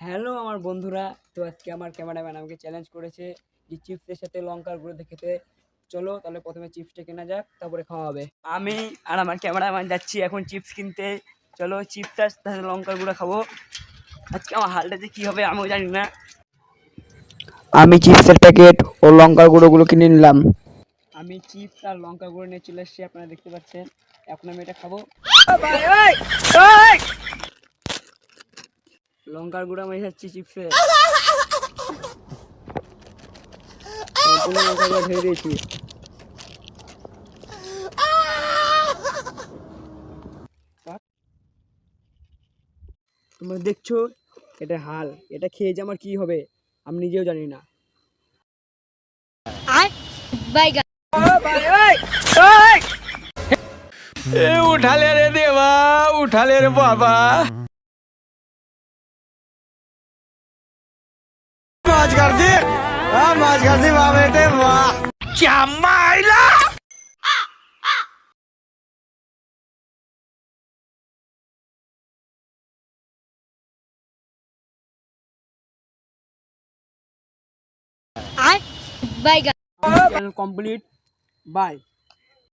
Hello আমার বন্ধুরা। তো আজকে আমার ক্যামেরাম্যান আমাকে চ্যালেঞ্জ করেছে যে চিপসের সাথে লঙ্কার গুঁড়ো দিয়ে খেতে। চলো তাহলে প্রথমে চিপসটা কেনা যাক, তারপরে খাওয়া হবে। আমি আর আমার ক্যামেরাম্যান যাচ্ছি এখন চিপস কিনতে। চলো চিপসটার সাথে লঙ্কার গুঁড়ো খাবো। আজকে আমার হালটা যে কী হবে আমিও জানি না। আমি চিপসের প্যাকেট ও লঙ্কার গুঁড়োগুলো কিনে নিলাম। আমি চিপস আর লঙ্কার গুঁড়ো নিয়ে চলে এসেছি, আপনারা দেখতে পাচ্ছেন। এখন আমি এটা খাবো। লঙ্কার গুঁড়ো আমি খাচ্ছি চিপসে। লঙ্কার গুঁড়ো ঢেলে দিয়েছি। তোমরা দেখছো এটা হাল, এটা খেয়ে যে আমার কি হবে আমি নিজেও জানি না। उठा ले रे देवा, उठा ले रे बाबा। मौज कर दी, मौज कर दी वाह बेटे वाह। क्या माइला কমপ্লিট। বাই।